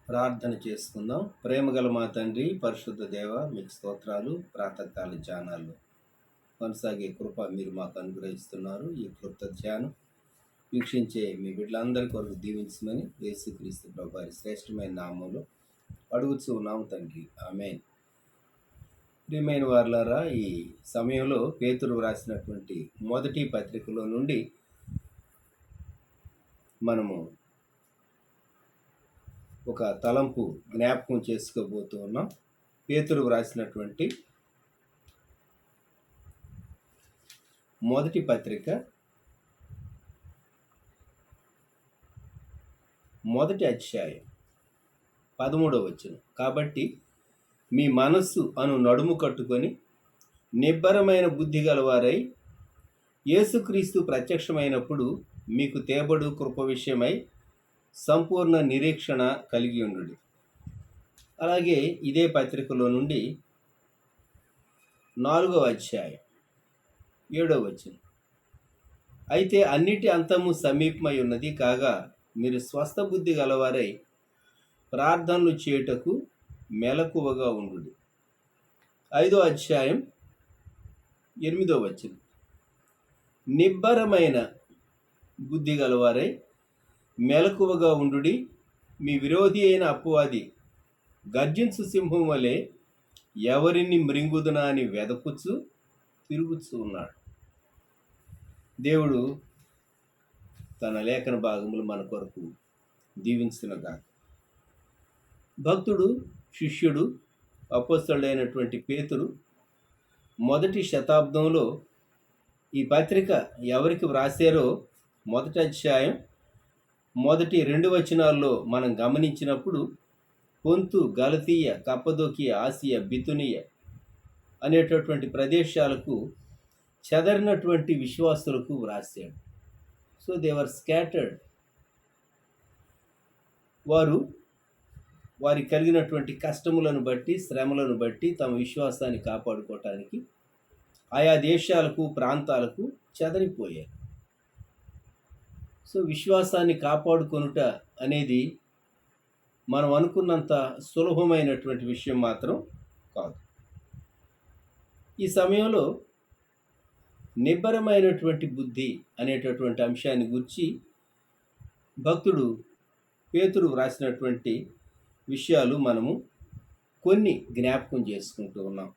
ప్రార్థన చేసుకుందాం. ప్రేమగల మా తండ్రి, పరిశుద్ధ దేవ, మీకు స్తోత్రాలు. ప్రాతకాల ధ్యానాలు కొనసాగే కృప మీరు మాకు అనుగ్రహిస్తున్నారు. ఈ క్లుప్త ధ్యానం వీక్షించే మీ బిడ్డలందరి కొరకు దీవించమని యేసుక్రీస్తు ప్రభు వారి శ్రేష్టమైన నామంలో అడుగుచూ ఉన్నాము తండ్రి. ఆమేన్. ప్రియమైన వారలారా, ఈ సమయంలో పేతురు వ్రాసినటువంటి మొదటి పత్రికలో నుండి మనము ఒక తలంపు జ్ఞాపకం చేసుకోబోతూ ఉన్నాం. పేతురు వ్రాసినటువంటి మొదటి పత్రిక మొదటి అధ్యాయం 13వ వచనం. కాబట్టి మీ మనస్సు అను నడుము కట్టుకొని నిబ్బరమైన బుద్ధి గలవారై యేసుక్రీస్తు ప్రత్యక్షమైనప్పుడు మీకు తేబడు కృప విషయమై సంపూర్ణ నిరీక్షణ కలిగి ఉండుడి. అలాగే ఇదే పత్రికలో నుండి 4వ అధ్యాయం 7వ వచనం. అయితే అన్నిటి అంతము సమీపమై ఉన్నది కాగా మీరు స్వస్థ బుద్ధి గలవారై ప్రార్థనలు చేయుటకు మెలకువగా ఉండుడి. 5వ అధ్యాయం 8వ వచనం. నిబ్బరమైన బుద్ధి గలవారై మెలకువగా ఉండుడి. మీ విరోధి అయిన అపవాది గర్జించు సింహం వలె ఎవరిని మృంగుదునా అని వెదకుచు తిరుగుచూ ఉన్నాడు. దేవుడు తన లేఖన భాగములు మన కొరకు దీవించునుగాక. భక్తుడు, శిష్యుడు, అపోస్తలుడైనటువంటి పేతురు మొదటి శతాబ్దంలో ఈ పత్రిక ఎవరికి వ్రాసారో మొదటి అధ్యాయం మొదటి 2 వచనాల్లో మనం గమనించినప్పుడు పొంతు, గలతీయ, కప్పదోకియ, ఆసియా, బితునియ అనేటటువంటి ప్రదేశాలకు చెదరినటువంటి విశ్వాసులకు వ్రాసాడు. So they were scattered. వారి కలిగినటువంటి కష్టములను బట్టి, శ్రమలను బట్టి తమ విశ్వాసాన్ని కాపాడుకోవటానికి ఆయా దేశాలకు, ప్రాంతాలకు చెదరిపోయారు. సో విశ్వాసాన్ని కాపాడుకొనుట అనేది మనం అనుకున్నంత సులభమైనటువంటి విషయం మాత్రం కాదు. ఈ సమయంలో నిబ్బరమైనటువంటి బుద్ధి అనేటటువంటి అంశాన్ని గురించి భక్తుడు పేతురు వ్రాసినటువంటి విషయాలు మనము కొన్ని జ్ఞాపకం చేసుకుంటూ ఉన్నాం.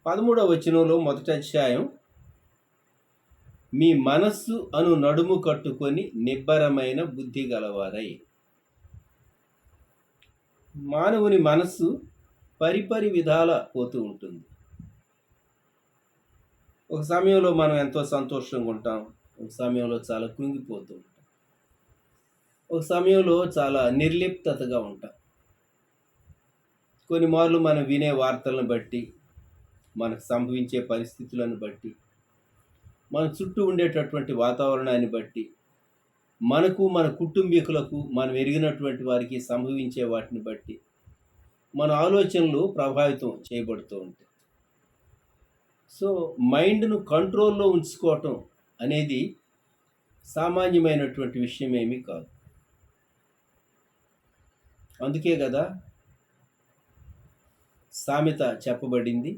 13వ వచనంలో మొదటి అధ్యాయం, మీ మనస్సు అను నడుము కట్టుకొని నిబ్బరమైన బుద్ధి గలవారై. మానవుని మనస్సు పరిపరి విధాల పోతూ ఉంటుంది. ఒక సమయంలో మనం ఎంతో సంతోషంగా ఉంటాం, ఒక సమయంలో చాలా కృంగిపోతూ ఉంటాం, ఒక సమయంలో చాలా నిర్లిప్తతగా ఉంటాం. కొన్ని మార్లు మనం వినే వార్తలను బట్టి, మనకు సంభవించే పరిస్థితులను బట్టి, మన చుట్టూ ఉండేటటువంటి వాతావరణాన్ని బట్టి, మనకు, మన కుటుంబీకులకు, మనం ఎరిగినటువంటి వారికి సంభవించే వాటిని బట్టి మన ఆలోచనలు ప్రభావితం చేయబడుతూ ఉంటాయి. సో మైండ్ను కంట్రోల్లో ఉంచుకోవటం అనేది సామాన్యమైనటువంటి విషయం ఏమీ కాదు. అందుకే కదా సామెత చెప్పబడింది,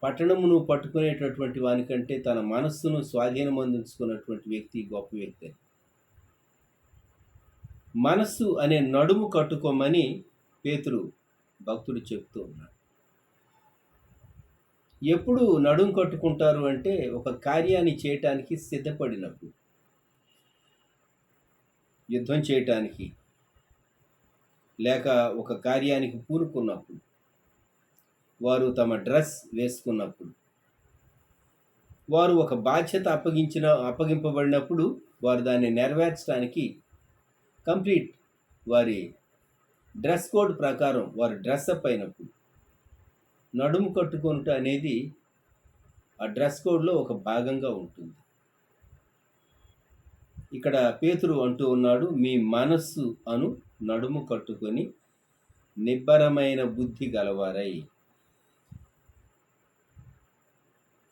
పట్టణమును పట్టుకునేటటువంటి వానికంటే తన మనస్సును స్వాధీనమందించుకున్నటువంటి వ్యక్తి గొప్ప వ్యక్తి. మనస్సు అనే నడుము కట్టుకోమని పేతురు భక్తుడు చెప్తూ ఉన్నాడు. ఎప్పుడు నడుము కట్టుకుంటారు అంటే ఒక కార్యాన్ని చేయటానికి సిద్ధపడినప్పుడు, యుద్ధం చేయటానికి లేక ఒక కార్యానికి పూనుకున్నప్పుడు, వారు తమ డ్రెస్ వేసుకున్నప్పుడు, వారు ఒక బాధ్యత అప్పగింపబడినప్పుడు వారు దాన్ని నెరవేర్చడానికి కంప్లీట్ వారి డ్రెస్ కోడ్ ప్రకారం వారు డ్రెస్అప్ అయినప్పుడు నడుము కట్టుకొనుట అనేది ఆ డ్రెస్ కోడ్లో ఒక భాగంగా ఉంటుంది. ఇక్కడ పేతురు అంటూ ఉన్నాడు, మీ మనస్సు అను నడుము కట్టుకొని నిబ్బరమైన బుద్ధి గలవారై.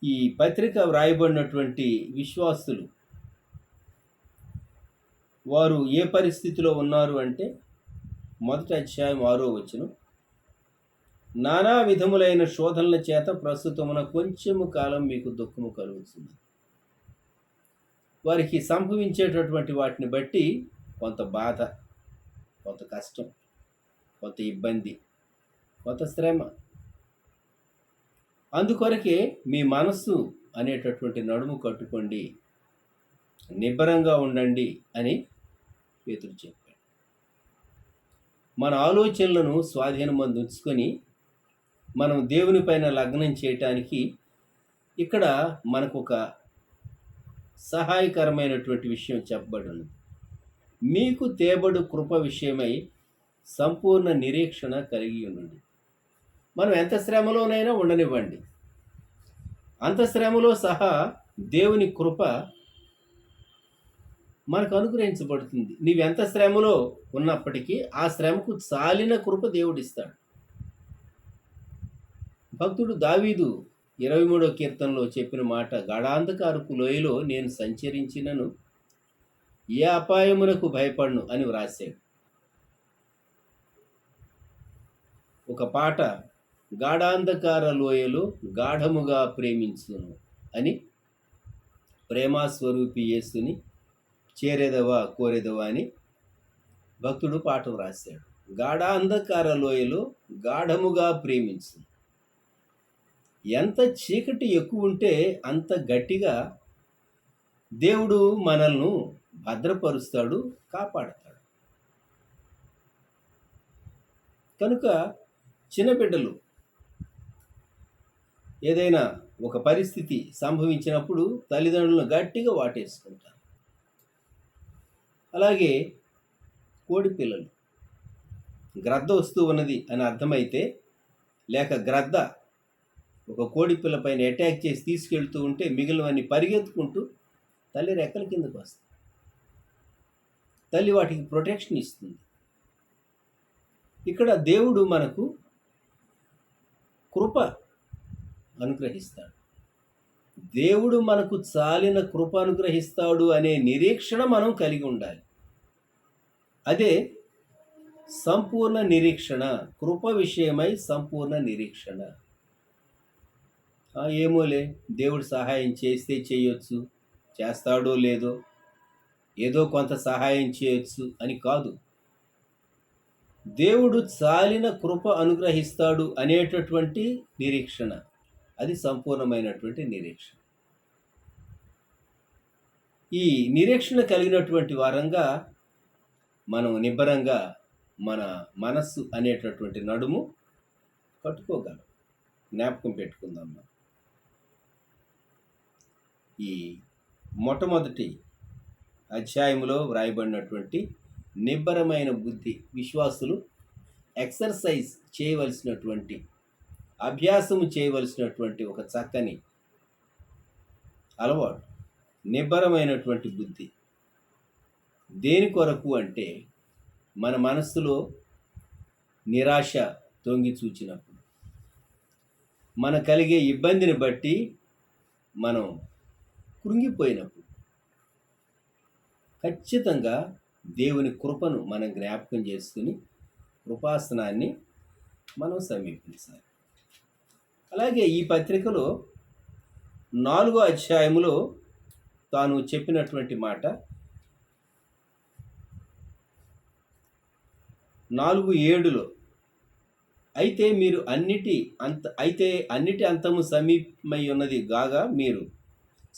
ఈ పత్రిక వ్రాయబడినటువంటి విశ్వాసులు వారు ఏ పరిస్థితిలో ఉన్నారు అంటే, మొదటి అధ్యాయం 6వ వచనం, నానా విధములైన శోధనల చేత ప్రస్తుతమున కొంచెము కాలం మీకు దుఃఖము కలుగుతుంది. వారికి సంభవించేటటువంటి వాటిని బట్టి కొంత బాధ, కొంత కష్టం, కొంత ఇబ్బంది, కొంత శ్రమ. అందుకొరకే మీ మనస్సు అనేటటువంటి నడుము కట్టుకోండి, నిబ్బరంగా ఉండండి అని పేతురు చెప్పాడు. మన ఆలోచనలను స్వాధీనమందు ఉంచుకొని మనం దేవుని పైన లగ్నం చేయటానికి ఇక్కడ మనకు ఒక సహాయకరమైనటువంటి విషయం చెప్పబడి ఉన్నది. మీకు తేబడు కృప విషయమై సంపూర్ణ నిరీక్షణ కలిగి ఉండండి. మనం ఎంత శ్రమలోనైనా ఉండనివ్వండి, అంత శ్రమలో సహా దేవుని కృప మనకు అనుగ్రహించబడుతుంది. నీవెంత శ్రమలో ఉన్నప్పటికీ ఆ శ్రమకు చాలిన కృప దేవుడిస్తాడు. భక్తుడు దావీదు 23వ కీర్తనలో చెప్పిన మాట, గాఢాంధకారపు లోయలో నేను సంచరించినను ఏ అపాయమునకు భయపడను అని వ్రాసాడు. ఒక పాట, గాఢాంధకార లోయలో గాఢముగా ప్రేమించును అని ప్రేమాస్వరూపి యేసుని చేరేదవా కోరేదవా అని భక్తుడు పాట వ్రాసాడు. గాఢాంధకార లోయలో గాఢముగా ప్రేమించు. ఎంత చీకటి ఎక్కువ ఉంటే అంత గట్టిగా దేవుడు మనల్ని భద్రపరుస్తాడు, కాపాడతాడు. కనుక చిన్న బిడ్డలు ఏదైనా ఒక పరిస్థితి సంభవించినప్పుడు తల్లిదండ్రులను గట్టిగా వాటేసుకుంటారు. అలాగే కోడి పిల్లలు, గ్రద్ద వస్తూ ఉన్నది అని అర్థమైతే, లేక గ్రద్ద ఒక కోడి పిల్ల పైన అటాక్ చేసి తీసుకెళ్తూ ఉంటే మిగిలినవన్నీ పరిగెత్తుకుంటూ తల్లి రెక్కల కిందకు వస్తాయి. తల్లి వాటికి ప్రొటెక్షన్ ఇస్తుంది. ఇక్కడ దేవుడు మనకు కృప అనుగ్రహిస్తాడు. దేవుడు మనకు చాలిన కృప అనుగ్రహిస్తాడు అనే నిరీక్షణ మనం కలిగి ఉండాలి. అదే సంపూర్ణ నిరీక్షణ, కృప విషయమై సంపూర్ణ నిరీక్షణ. ఏమోలే, దేవుడు సహాయం చేస్తే చేయొచ్చు, చేస్తాడో లేదో, ఏదో కొంత సహాయం చేయొచ్చు అని కాదు. దేవుడు చాలిన కృప అనుగ్రహిస్తాడు అనేటటువంటి నిరీక్షణ, అది సంపూర్ణమైనటువంటి నిరీక్షణ. ఈ నిరీక్షణ కలిగినటువంటి వారంగా మనం నిబ్బరంగా మన మనస్సు అనేటటువంటి నడుము కట్టుకోగలం. జ్ఞాపకం పెట్టుకుందాం. ఈ మొట్టమొదటి అధ్యాయంలో వ్రాయబడినటువంటి నిబ్బరమైన బుద్ధి విశ్వాసులు ఎక్సర్సైజ్ చేయవలసినటువంటి, అభ్యాసము చేయవలసినటువంటి ఒక చక్కని అలవాటు, నిబ్బరమైనటువంటి బుద్ధి. దేని కొరకు అంటే, మన మనస్సులో నిరాశ తొంగి చూచినప్పుడు, మన కలిగే ఇబ్బందిని బట్టి మనం కృంగిపోయినప్పుడు ఖచ్చితంగా దేవుని కృపను మనం జ్ఞాపకం చేసుకుని కృపాసనాన్ని మనం సమీపించాలి. అలాగే ఈ పత్రికలో 4వ అధ్యాయములో తాను చెప్పినటువంటి మాట 4:7లో, అయితే అన్నిటి అంతము సమీపమై ఉన్నది గాగా మీరు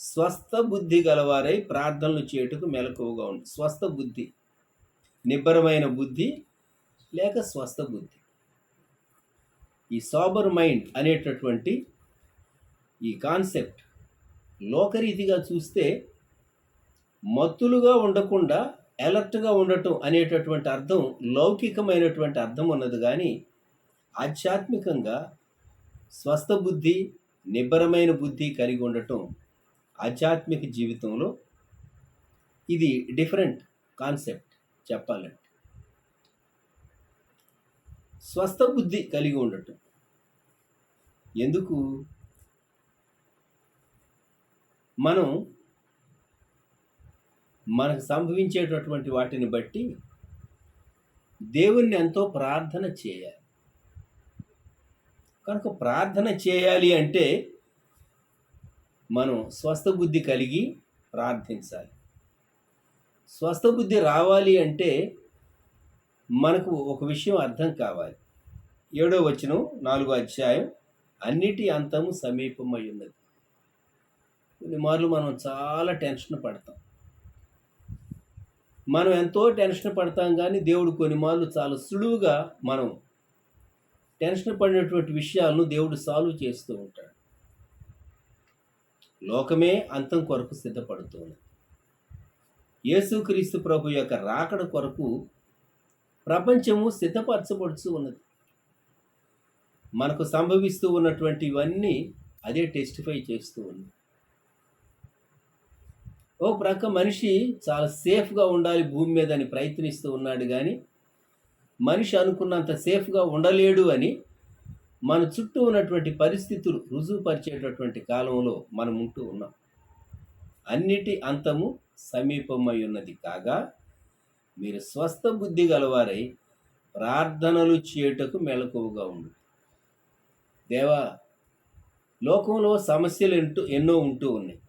స్వస్థ బుద్ధి గలవారై ప్రార్థనలు చేయుటకు మెలకువగా ఉండి. స్వస్థ బుద్ధి, నిబ్బరమైన బుద్ధి లేక స్వస్థ బుద్ధి. ఈ సాబర్ మైండ్ అనేటటువంటి ఈ కాన్సెప్ట్ లోకరీతిగా చూస్తే మత్తులుగా ఉండకుండా అలర్ట్గా ఉండటం అనేటటువంటి అర్థం, లౌకికమైనటువంటి అర్థం ఉన్నది. కానీ ఆధ్యాత్మికంగా స్వస్థ బుద్ధి, నిబ్బరమైన బుద్ధి కలిగి ఉండటం ఆధ్యాత్మిక జీవితంలో ఇది డిఫరెంట్ కాన్సెప్ట్. చెప్పాలంటే స్వస్థ బుద్ధి కలిగి ఉండటం ఎందుకు? మనం మనకు సంభవించేటటువంటి వాటిని బట్టి దేవుణ్ణి ఎంతో ప్రార్థన చేయాలి. కనుక ప్రార్థన చేయాలి అంటే మనం స్వస్థ బుద్ధి కలిగి ప్రార్థించాలి. స్వస్థ బుద్ధి రావాలి అంటే మనకు ఒక విషయం అర్థం కావాలి. 7వ వచనం 4వ అధ్యాయం, అన్నిటి అంతము సమీపమై ఉన్నది. కొన్ని మార్లు మనం చాలా టెన్షన్ పడతాం. మనం ఎంతో టెన్షన్ పడతాం, కానీ దేవుడు కొన్ని మార్లు చాలా సులువుగా మనం టెన్షన్ పడినటువంటి విషయాలను దేవుడు సాల్వ్ చేస్తూ ఉంటాడు. లోకమే అంతం కొరకు సిద్ధపడుతుంది. యేసుక్రీస్తు ప్రభు యొక్క రాకడ కొరకు ప్రపంచము సిద్ధపరచబడుతూ ఉన్నది. మనకు సంభవిస్తూ ఉన్నటువంటి ఇవన్నీ అదే టెస్టిఫై చేస్తూ ఉంది. ఓ ప్రక్క మనిషి చాలా సేఫ్గా ఉండాలి భూమి మీద అని ప్రయత్నిస్తూ ఉన్నాడు, కానీ మనిషి అనుకున్నంత సేఫ్గా ఉండలేడు అని మన చుట్టూ ఉన్నటువంటి పరిస్థితులు రుజువుపరిచేటటువంటి కాలంలో మనం ఉంటూ ఉన్నాం. అన్నిటి అంతము సమీపమై ఉన్నది కాగా మీరు స్వస్థ బుద్ధి గలవారై ప్రార్థనలు చేయుటకు మెలకువగా ఉండు. దేవా, లోకంలో సమస్యలు ఎన్నో ఉంటూ ఉన్నాయి.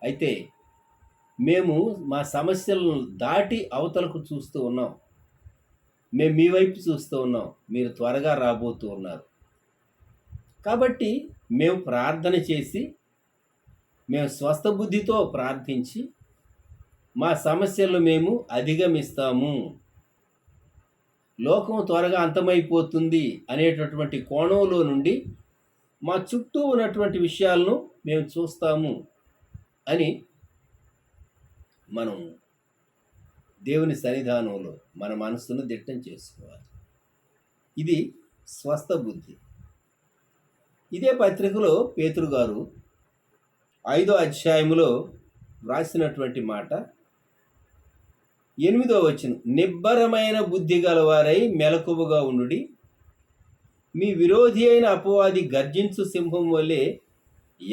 అయితే మేము మా సమస్యలను దాటి అవతలకు చూస్తూ ఉన్నాం. మేము మీ వైపు చూస్తూ ఉన్నాం. మీరు త్వరగా రాబోతూ ఉన్నారు. కాబట్టి మేము ప్రార్థన చేసి, మేము స్వస్థ బుద్ధితో ప్రార్థించి మా సమస్యలను మేము అధిగమిస్తాము. లోకం త్వరగా అంతమైపోతుంది అనేటటువంటి కోణంలో నుండి మా చుట్టూ ఉన్నటువంటి విషయాలను మేము చూస్తాము అని మనం దేవుని సన్నిధానంలో మన మనస్సును దిట్టం చేసుకోవాలి. ఇది స్వస్థ బుద్ధి. ఇదే పత్రికలో పేతురు గారు 5వ అధ్యాయములో వ్రాసినటువంటి మాట 8వ వచనం, నిబ్బరమైన బుద్ధి గలవారై మెలకువగా ఉండుడి, మీ విరోధి అయిన అపవాది గర్జించు సింహం వలె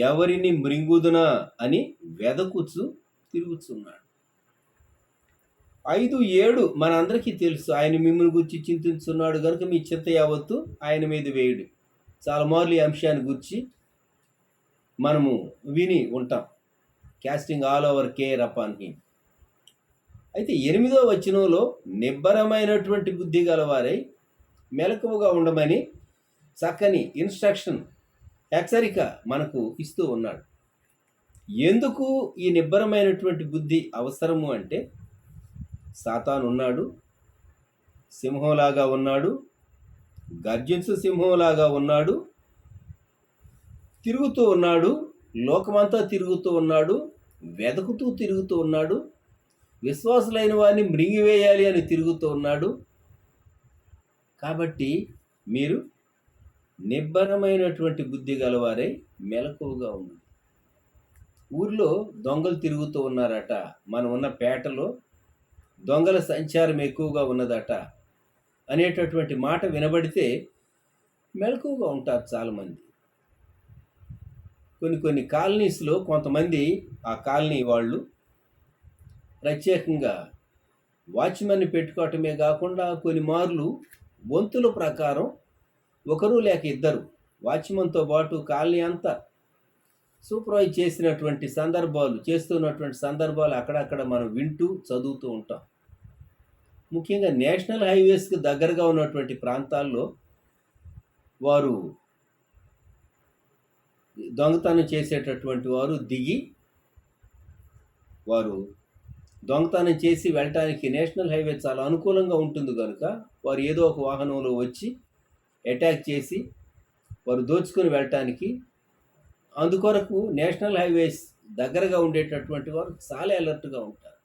ఎవరిని మృంగుదునా అని వెదకుచు తిరుగుతున్నాడు. 5:7 మనందరికీ తెలుసు. ఆయన మిమ్మల్ని గురించి చింతిస్తున్నాడు కనుక మీ చింత యావత్తు ఆయన మీద వేయుడు. చాలా మార్లు ఈ అంశాన్ని గురించి మనము విని ఉంటాం. Casting all over care upon him. అయితే 8వ వచనంలో నిబ్బరమైనటువంటి బుద్ధి గలవారై మెలకువగా ఉండమని చక్కని ఇన్స్ట్రక్షన్, హెచ్చరిక మనకు ఇస్తూ ఉన్నాడు. ఎందుకు ఈ నిబ్బరమైనటువంటి బుద్ధి అవసరము అంటే, సాతాను ఉన్నాడు, సింహంలాగా ఉన్నాడు, గర్జించు సింహంలాగా ఉన్నాడు, తిరుగుతూ ఉన్నాడు, లోకమంతా తిరుగుతూ ఉన్నాడు, వెతుకుతూ తిరుగుతూ ఉన్నాడు, విశ్వాసులైన వారిని మృంగివేయాలి అని తిరుగుతూ ఉన్నాడు. కాబట్టి మీరు నిబ్బరమైనటువంటి బుద్ధి గలవారై మెలకువగా ఉంది. ఊర్లో దొంగలు తిరుగుతూ ఉన్నారట, మనం ఉన్న పేటలో దొంగల సంచారం ఎక్కువగా ఉన్నదట అనేటటువంటి మాట వినబడితే మెలకువగా ఉంటారు చాలామంది. కొన్ని కాలనీస్లో కొంతమంది ఆ కాలనీ వాళ్ళు ప్రత్యేకంగా వాచ్మెన్ని పెట్టుకోవటమే కాకుండా కొన్ని మార్లు వంతుల ప్రకారం ఒకరు లేక ఇద్దరు వాచ్మెన్తో పాటు కాలనీ అంతా సూపర్వైజ్ చేస్తున్నటువంటి సందర్భాలు అక్కడక్కడ మనం వింటూ చదువుతూ ఉంటాం. ముఖ్యంగా నేషనల్ హైవేస్కి దగ్గరగా ఉన్నటువంటి ప్రాంతాల్లో వారు దొంగతనం చేసేటటువంటి వారు దిగి వారు దొంగతనం చేసి వెళ్ళటానికి నేషనల్ హైవే చాలా అనుకూలంగా ఉంటుంది కనుక వారు ఏదో ఒక వాహనంలో వచ్చి అటాక్ చేసి వారు దోచుకొని వెళ్ళటానికి, అందుకొరకు నేషనల్ హైవేస్ దగ్గరగా ఉండేటటువంటి వారు చాలా అలర్ట్గా ఉంటారు.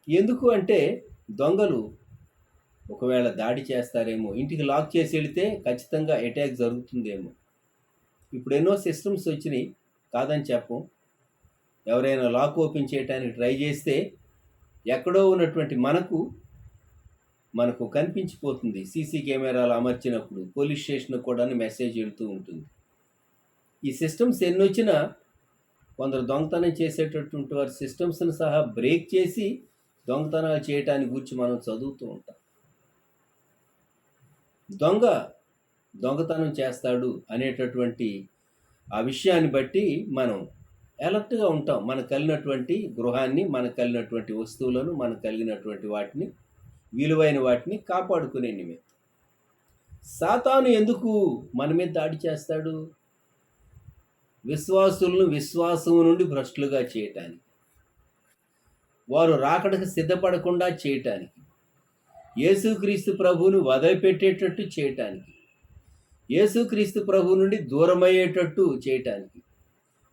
ఎందుకు అంటే దొంగలు ఒకవేళ దాడి చేస్తారేమో, ఇంటికి లాక్ చేసి వెళితే ఖచ్చితంగా అటాక్ జరుగుతుందేమో. ఇప్పుడు ఎన్నో సిస్టమ్స్ వచ్చినాయి, కాదని చెప్పం. ఎవరైనా లాక్ ఓపెన్ చేయడానికి ట్రై చేస్తే ఎక్కడో ఉన్నటువంటి మనకు కనిపించిపోతుంది. సీసీ కెమెరాలు అమర్చినప్పుడు పోలీస్ స్టేషన్ కూడా మెసేజ్ వెళ్తూ ఉంటుంది. ఈ సిస్టమ్స్ ఎన్ని వచ్చినా కొందరు దొంగతనం చేసేటటువంటి వారి సిస్టమ్స్ని సహా బ్రేక్ చేసి దొంగతనాలు చేయటానికి గురించి మనం చదువుతూ ఉంటాం. దొంగతనం చేస్తాడు అనేటటువంటి ఆ విషయాన్ని బట్టి మనం అలర్ట్గా ఉంటాం. మనకు కలిగినటువంటి గృహాన్ని, మనకు కలిగినటువంటి వస్తువులను, మనకు కలిగినటువంటి వాటిని, విలువైన వాటిని కాపాడుకునే నిమిత్తం. సాతాను ఎందుకు మన మీద దాడి చేస్తాడు? విశ్వాసులను విశ్వాసం నుండి భ్రష్టులుగా చేయటానికి, వారు రాకడకు సిద్ధపడకుండా చేయటానికి, యేసుక్రీస్తు ప్రభువును వదిలిపెట్టేటట్టు చేయటానికి, యేసుక్రీస్తు ప్రభు నుండి దూరమయ్యేటట్టు చేయటానికి,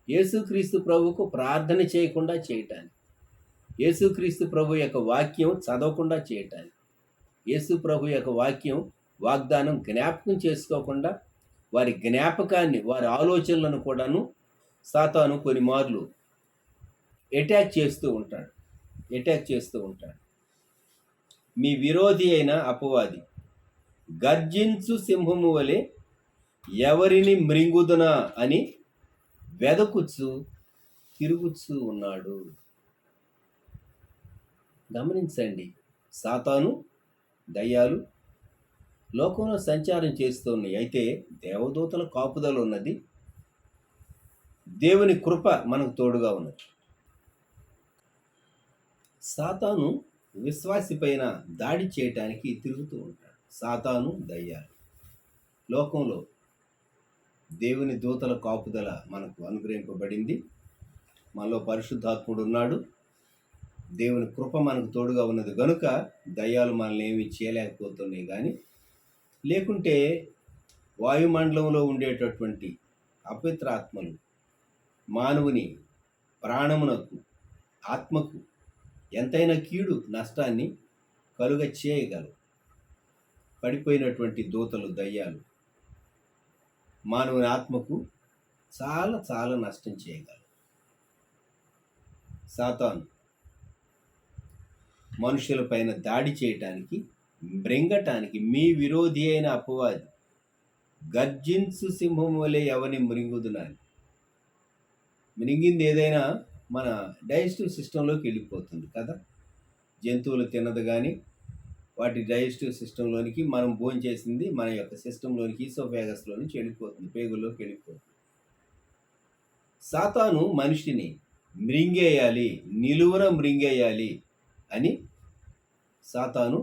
యేసుక్రీస్తు ప్రభువుకు ప్రార్థన చేయకుండా చేయటానికి, యేసుక్రీస్తు ప్రభు యొక్క వాక్యం చదవకుండా చేయటానికి, యేసు ప్రభు యొక్క వాక్యం వాగ్దానం జ్ఞాపకం చేసుకోకుండా వారి జ్ఞాపకాన్ని, వారి ఆలోచనలను కూడాను సాతాను కొన్ని మార్లు అటాక్ చేస్తూ ఉంటాడు. మీ విరోధి అయిన అపవాది గర్జించు సింహము వలె ఎవరిని మృంగుదునా అని వెదకుచ్చు తిరుగుచూ ఉన్నాడు. గమనించండి, సాతాను, దయ్యాలు లోకంలో సంచారం చేస్తున్నాయి. అయితే దేవదూతల కాపుదల ఉన్నది, దేవుని కృప మనకు తోడుగా ఉన్నది. సాతాను విశ్వాసి పైన దాడి చేయటానికి తిరుగుతూ ఉంటాడు. సాతాను, దయ్యాలు. లోకంలో దేవుని దూతల కాపుదల మనకు అనుగ్రహింపబడింది. మనలో పరిశుద్ధాత్ముడు ఉన్నాడు. దేవుని కృప మనకు తోడుగా ఉన్నది కనుక దయ్యాలు మనల్ని ఏమీ చేయలేకపోతున్నాయి. కానీ లేకుంటే వాయుమండలంలో ఉండేటటువంటి అపవిత్రాత్మలు మానవుని ప్రాణమునకు, ఆత్మకు ఎంతైనా కీడు, నష్టాన్ని కలుగ చేయగలవు. పడిపోయినటువంటి దూతలు, దయ్యాలు మానవుని ఆత్మకు చాలా చాలా నష్టం చేయగలవు. సాతాను మనుషులపైన దాడి చేయటానికి, మృంగటానికి మీ విరోధి అయిన అపవాది గర్జించు సింహం వలె ఎవరిని మృంగుదునని. మృంగింది ఏదైనా మన డైజెస్టివ్ సిస్టంలోకి వెళ్ళిపోతుంది కదా. జంతువులు తిన్నది కానీ వాటి డైజెస్టివ్ సిస్టంలోనికి మనం భోజనం చేసింది మన యొక్క సిస్టంలోనికి, ఈసోఫాగస్లో నుంచి వెళ్ళిపోతుంది, పేగుల్లోకి వెళ్ళిపోతుంది. సాతాను మనిషిని మృంగేయాలి, నిలువున మృంగేయాలి అని సాతాను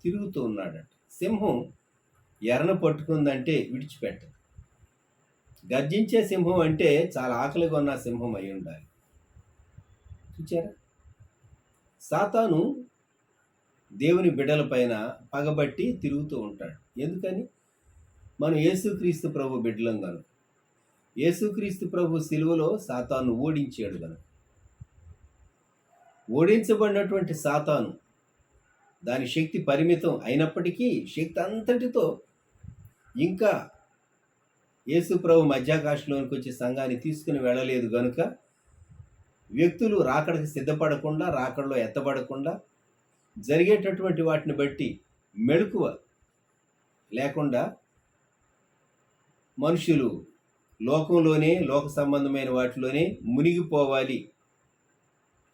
తిరుగుతూ ఉన్నాడట. సింహం ఎరను పట్టుకుందంటే విడిచిపెట్టదు. గర్జించే సింహం అంటే చాలా ఆకలిగా ఉన్న సింహం అయి ఉండాలి. చూచారా? సాతాను దేవుని బిడ్డలపైన పగబట్టి తిరుగుతూ ఉంటాడు. ఎందుకని? మనం యేసుక్రీస్తు ప్రభు బిడ్డలం కనుక. యేసుక్రీస్తు ప్రభు సిలువలో సాతాను ఓడించాడు కనుక. ఓడించబడినటువంటి సాతాను దాని శక్తి పరిమితం అయినప్పటికీ శక్తి అంతటితో ఇంకా యేసు ప్రభు మధ్యాకాశంలోనికి వచ్చి సంఘాన్ని తీసుకుని వెళ్ళలేదు కనుక వ్యక్తులు రాకడకి సిద్ధపడకుండా, రాకడలో ఎత్తబడకుండా, జరిగేటటువంటి వాటిని బట్టి మెలకువ లేకుండా మనుషులు లోకంలోనే, లోక సంబంధమైన వాటిలోనే మునిగిపోవాలి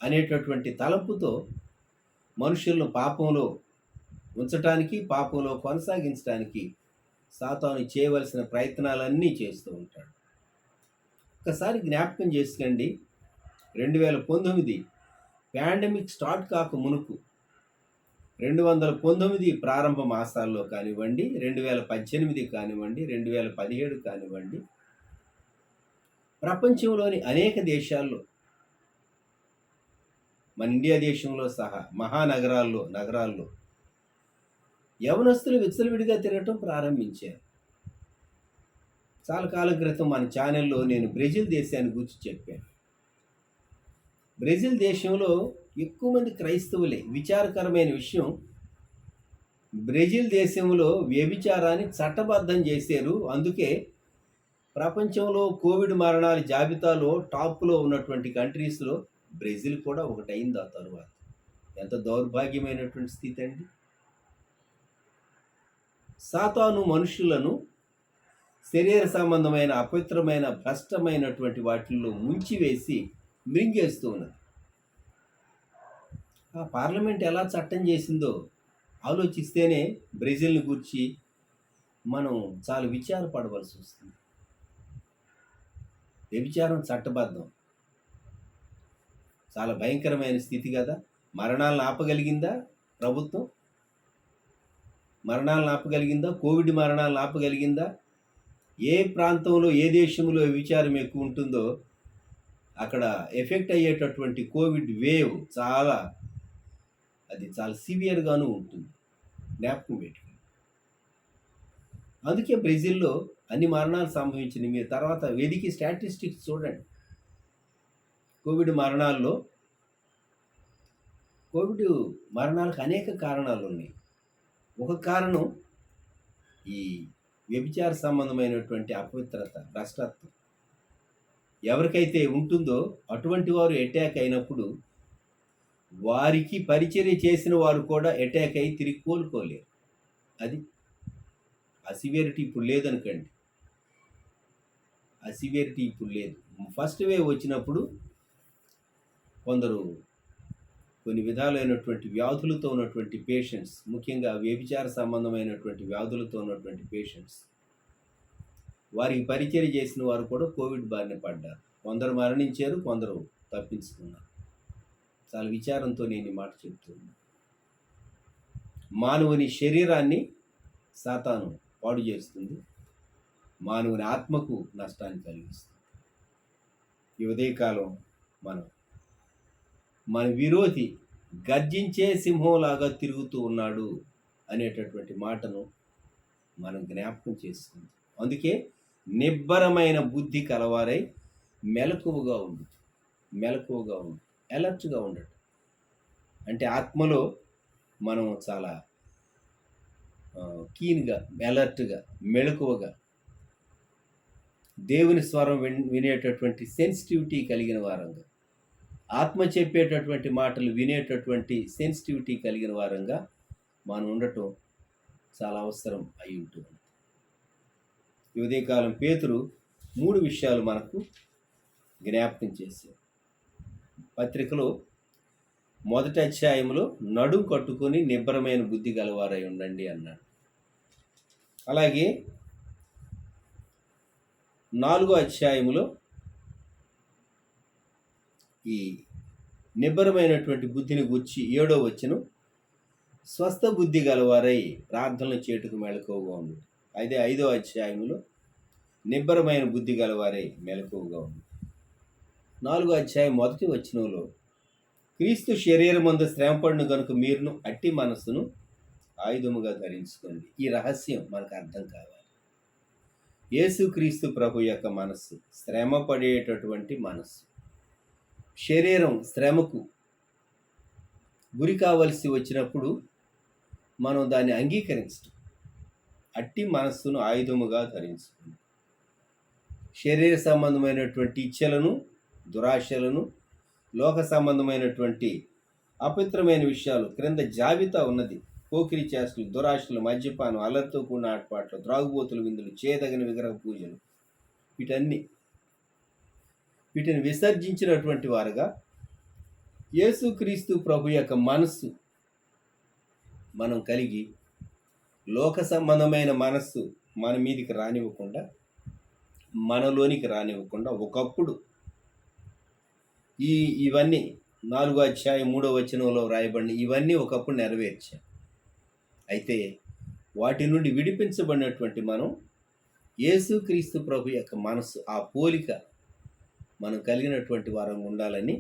అనేటటువంటి తలంపుతో మనుషులను పాపంలో ఉంచటానికి, పాపంలో కొనసాగించడానికి సాతాను చేయవలసిన ప్రయత్నాలన్నీ చేస్తూ ఉంటాడు. ఒకసారి జ్ఞాపకం చేసుకోండి, 2019 పాండమిక్ స్టార్ట్ కాక మునుపు 219 ప్రారంభ మాసాల్లో కానివ్వండి, 2018 కానివ్వండి, 2017 కానివ్వండి, ప్రపంచంలోని అనేక దేశాల్లో, మన ఇండియా దేశంలో సహా నగరాల్లో యవనస్తులు విచ్చలవిడిగా తిరగటం ప్రారంభించారు. చాలా కాలం క్రితం మన ఛానల్లో నేను బ్రెజిల్ దేశాన్ని గురించి చెప్పాను. బ్రెజిల్ దేశంలో ఎక్కువ మంది క్రైస్తవులే. విచారకరమైన విషయం, బ్రెజిల్ దేశంలో వ్యభిచారాన్ని చట్టబద్ధం చేశారు. అందుకే ప్రపంచంలో కోవిడ్ మరణాల జాబితాలో టాప్లో ఉన్నటువంటి కంట్రీస్లో బ్రెజిల్ కూడా ఒకటైంది. ఆ తరువాత ఎంత దౌర్భాగ్యమైనటువంటి స్థితి అండి. సాతాను మనుషులను శరీర సంబంధమైన అపవిత్రమైన భ్రష్టమైనటువంటి వాటిల్లో ముంచివేసి మృంగేస్తూ ఉన్నది. ఆ పార్లమెంట్ ఎలా చట్టం చేసిందో ఆలోచిస్తేనే బ్రెజిల్ని గురించి మనం చాలా విచారపడవలసి వస్తుంది. వ్యభిచారం చట్టబద్ధం, చాలా భయంకరమైన స్థితి కదా. మరణాలను ఆపగలిగిందా ప్రభుత్వం? మరణాలను ఆపగలిగిందా? కోవిడ్ మరణాలను ఆపగలిగిందా? ఏ ప్రాంతంలో ఏ దేశంలో విచారం ఎక్కువ ఉంటుందో అక్కడ ఎఫెక్ట్ అయ్యేటటువంటి కోవిడ్ వేవ్ చాలా సివియర్గాను ఉంటుంది. జ్ఞాపకం పెట్టుకుని. అందుకే బ్రెజిల్లో అన్ని మరణాలు సంభవించినాయి. మీరు తర్వాత వెదికి స్టాటిస్టిక్స్ చూడండి. కోవిడ్ మరణాలకు అనేక కారణాలు ఉన్నాయి. ఒక కారణం ఈ వ్యభిచార సంబంధమైనటువంటి అపవిత్రత, భ్రష్టత్వం. ఎవరికైతే ఉంటుందో అటువంటి వారు అటాక్ అయినప్పుడు వారికి పరిచర్య చేసిన వారు కూడా అటాక్ అయి తిరిగి కోలుకోలేరు. అది ఆ సివియరిటీ ఇప్పుడు లేదనుకోండి. ఆ సివియరిటీ ఇప్పుడు లేదు. ఫస్ట్ వేవ్ వచ్చినప్పుడు కొన్ని విధాలైనటువంటి వ్యాధులతో ఉన్నటువంటి పేషెంట్స్, ముఖ్యంగా వ్యభిచార సంబంధమైనటువంటి వ్యాధులతో ఉన్నటువంటి పేషెంట్స్, వారికి పరిచర్య చేసిన వారు కూడా కోవిడ్ బారిన పడ్డారు. కొందరు మరణించారు, కొందరు తప్పించుకున్నారు. చాలా విచారంతో నేను ఈ మాట చెప్తున్నాను. మానవుని శరీరాన్ని సాతాను పాడు చేస్తుంది, మానవుని ఆత్మకు నష్టాన్ని కలిగిస్తుంది. ఈ ఉదయకాలం మన విరోధి గర్జించే సింహంలాగా తిరుగుతూ ఉన్నాడు అనేటటువంటి మాటను మనం జ్ఞాపకం చేసుకుంది. అందుకే నిబ్బరమైన బుద్ధి కలవారై మెలకువగా ఉండు, అలర్ట్గా ఉండటం. అంటే ఆత్మలో మనం చాలా కీన్గా, అలర్ట్గా, మెలకువగా, దేవుని స్వరం వినేటటువంటి సెన్సిటివిటీ కలిగిన వారంగా, ఆత్మ చెప్పేటటువంటి మాటలు వినేటటువంటి సెన్సిటివిటీ కలిగిన వారంగా మనం ఉండటం చాలా అవసరం అయి ఉంటుంది. ఈ ఉదయకాలం పేతురు 3 విషయాలు మనకు జ్ఞాపకం చేశారు. పత్రికలో 1వ అధ్యాయంలో నడుం కట్టుకొని నిబ్బరమైన బుద్ధి గలవారై ఉండండి అన్నాడు. అలాగే 4వ అధ్యాయంలో ఈ నిబ్బరమైనటువంటి బుద్ధిని గూర్చి 7వ వచనం, స్వస్థ బుద్ధి గలవారై ప్రార్థనలు చేటుకు మెలకువగా ఉంది. అయితే 5వ అధ్యాయంలో నిబ్బరమైన బుద్ధి గలవారై మెలకువగా ఉంది. 4వ అధ్యాయం 1వ వచనంలో క్రీస్తు శరీరమందు శ్రమపడును కనుక మీరును అట్టి మనస్సును ఆయుధముగా ధరించుకోండి. ఈ రహస్యం మనకు అర్థం కావాలి. యేసుక్రీస్తు ప్రభు యొక్క మనస్సు శ్రమ పడేటటువంటి మనస్సు. శరీరం శ్రమకు గురి కావలసి వచ్చినప్పుడు మనం దాన్ని అంగీకరించడం. అట్టి మనస్సును ఆయుధముగా ధరించుకోండి. శరీర సంబంధమైనటువంటి ఇచ్చలను, దురాశలను, లోక సంబంధమైనటువంటి అపవిత్రమైన విషయాలు క్రింద జాబితా ఉన్నది. పోకిరి చేష్టలు, దురాశలు, మద్యపానం, అల్లరితో కూడిన ఆటపాట్లు, త్రాగుబోతుల విందులు, చేయదగిన విగ్రహ పూజలు, వీటిని విసర్జించినటువంటి వారుగా యేసుక్రీస్తు ప్రభు యొక్క మనస్సు మనం కలిగి, లోక సంబంధమైన మనస్సు మన మీదికి రానివ్వకుండా, మనలోనికి రానివ్వకుండా, ఒకప్పుడు ఇవన్నీ 4వ అధ్యాయం 3వ వచనంలో రాయబడిన ఇవన్నీ ఒకప్పుడు నెరవేర్చాం. అయితే వాటి నుండి విడిపించబడినటువంటి మనం యేసుక్రీస్తు ప్రభు యొక్క మనస్సు, ఆ పోలిక మనం కలిగినటువంటి వారం ఉండాలని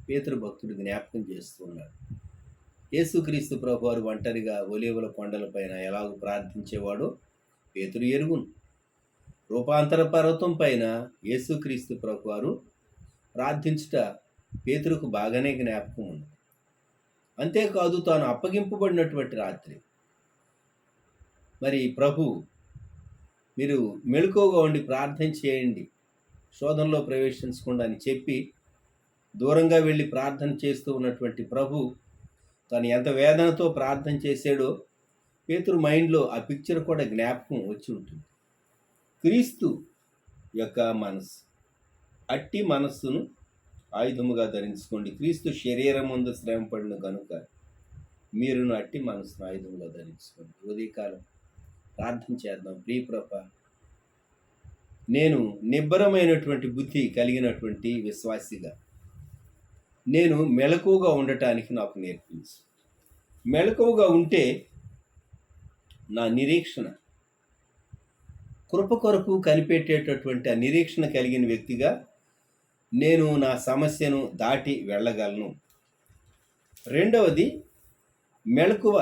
పేతురు భక్తుడు జ్ఞాపకం చేస్తున్నాడు. యేసుక్రీస్తు ప్రభు వారు ఒంటరిగా ఒలీవల కొండలపైన ఎలాగో ప్రార్థించేవాడో పేతురు ఎరుగును. రూపాంతర పర్వతం పైన యేసుక్రీస్తు ప్రభు వారు ప్రార్థించుట పేతురుకు బాగానే జ్ఞాపకం ఉంది. అంతేకాదు, తాను అప్పగింపబడినటువంటి రాత్రి మరి ప్రభు, మీరు మెలకువగా ఉండి ప్రార్థన చేయండి, శోధనలో ప్రవేశించకుండా అని చెప్పి దూరంగా వెళ్ళి ప్రార్థన చేస్తూ ఉన్నటువంటి ప్రభు తను ఎంత వేదనతో ప్రార్థన చేశాడో పేతురు మైండ్లో ఆ పిక్చర్ కూడా జ్ఞాపకం వచ్చి ఉంటుంది. క్రీస్తు యొక్క మనస్సు, అట్టి మనస్సును ఆయుధముగా ధరించుకోండి. క్రీస్తు శరీరం ముందు శ్రమ పడిన కనుక మీరును అట్టి మనసును ఆయుధముగా ధరించుకోండి. ఉదయకాలం ప్రార్థన చేద్దాం. ప్రియ ప్రభా, నేను నిబ్బరమైనటువంటి బుద్ధి కలిగినటువంటి విశ్వాసిగా నేను మెలకువగా ఉండటానికి నాకు నేర్పించు. మెలకువగా ఉంటే నా నిరీక్షణ కృప కొరకు కనిపెట్టేటటువంటి ఆ నిరీక్షణ కలిగిన వ్యక్తిగా నేను నా సమస్యను దాటి వెళ్ళగలను. రెండవది, మెలకువ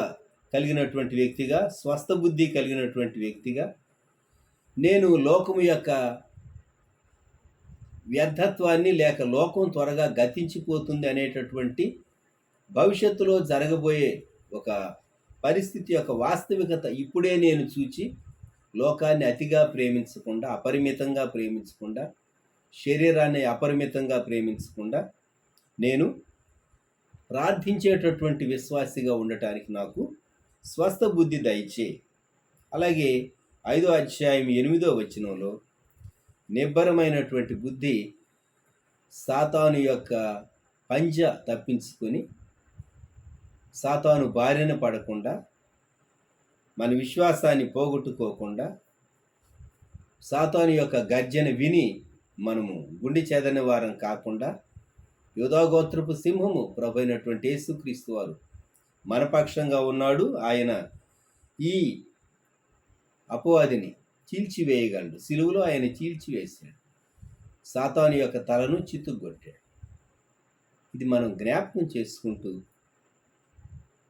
కలిగినటువంటి వ్యక్తిగా, స్వస్థ బుద్ధి కలిగినటువంటి వ్యక్తిగా నేను లోకము యొక్క వ్యర్థత్వాన్ని లేక లోకం త్వరగా గతించిపోతుంది అనేటటువంటి భవిష్యత్తులో జరగబోయే ఒక పరిస్థితి యొక్క వాస్తవికత ఇప్పుడే నేను చూచి లోకాన్ని అతిగా ప్రేమించకుండా, అపరిమితంగా ప్రేమించకుండా, శరీరాన్ని అపరిమితంగా ప్రేమించకుండా నేను ప్రార్థించేటటువంటి విశ్వాసిగా ఉండటానికి నాకు స్వస్థ బుద్ధి దయచేయి. అలాగే 5వ అధ్యాయం 8వ వచనంలో నిబ్బరమైనటువంటి బుద్ధి సాతాను యొక్క పంజా తప్పించుకొని సాతాను బారిన పడకుండా, మన విశ్వాసాన్ని పోగొట్టుకోకుండా, సాతాను యొక్క గర్జన విని మనము గుండె చెదరని వారం కాకుండా, యూదాగోత్రపు సింహము ప్రభువైనటువంటి యేసుక్రీస్తు వారు మన పక్షంగా ఉన్నాడు. ఆయన ఈ అపవాదిని చీల్చివేయగలడు. సిలువలో ఆయన చీల్చివేశాడు. సాతాను యొక్క తలను చితుగ్గొట్టాడు. ఇది మనం జ్ఞాపకం చేసుకుంటూ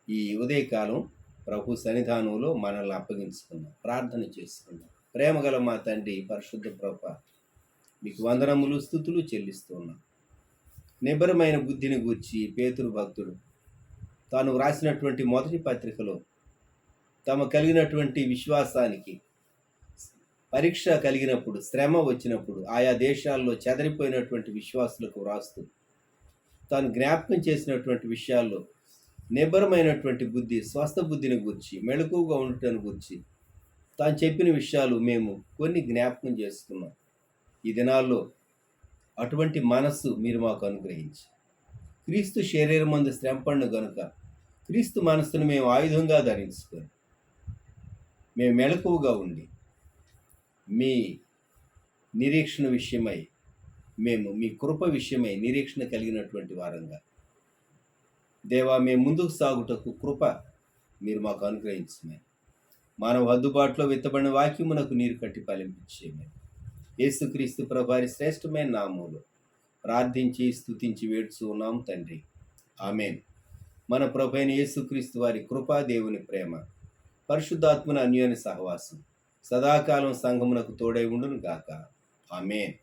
ఈ ఉదయకాలం ప్రభు సన్నిధానంలో మనల్ని అప్పగించుకుందాం, ప్రార్థన చేసుకుందాం. ప్రేమగల మా తండ్రి, పరిశుద్ధ ప్రభ, మీకు వందనములు స్తుతులు చెల్లిస్తున్నాం. నిబ్బరమైన బుద్ధిని గూర్చి పేతురు భక్తుడు తాను వ్రాసినటువంటి మొదటి పత్రికలో తమ కలిగినటువంటి విశ్వాసానికి పరీక్ష కలిగినప్పుడు, శ్రమ వచ్చినప్పుడు ఆయా దేశాల్లో చెదరిపోయినటువంటి విశ్వాసులకు వ్రాస్తూ తాను జ్ఞాపకం చేసినటువంటి విషయాల్లో నిబ్బరమైనటువంటి బుద్ధి, స్వస్థ బుద్ధిని గూర్చి, మెళకువగా ఉండటాన్ని గూర్చి తాను చెప్పిన విషయాలు మేము కొన్ని జ్ఞాపకం చేసుకున్నాం. ఈ దినాల్లో అటువంటి మనస్సు మీరు మాకు అనుగ్రహించి, క్రీస్తు శరీరమందు శ్రమపడిన గనుక క్రీస్తు మనస్సును మేము ఆయుధంగా ధరించుకొని మేము మెళకువగా ఉండి మీ నిరీక్షణ విషయమై, మేము మీ కృప విషయమై నిరీక్షణ కలిగినటువంటి వారంగా దేవా, మేము ముందుకు సాగుటకు కృప మీరు మాకు అనుగ్రహించమని, మానవ హద్దుబాటులో విత్తబడిన వాక్యమునకు నీరు కట్టి ఫలింపచేయమని యేసుక్రీస్తు ప్రభువారి శ్రేష్టమైన నామములో ప్రార్థించి స్తుతించి వేడుచు ఉన్నాం తండ్రి. ఆమేన్. మన ప్రభువైన యేసుక్రీస్తు వారి కృపా, దేవుని ప్రేమ, పరిశుద్ధాత్మన అన్యోన్య సహవాసం సదాకాలం సంఘమునకు తోడై ఉండును గాక. ఆమేన్.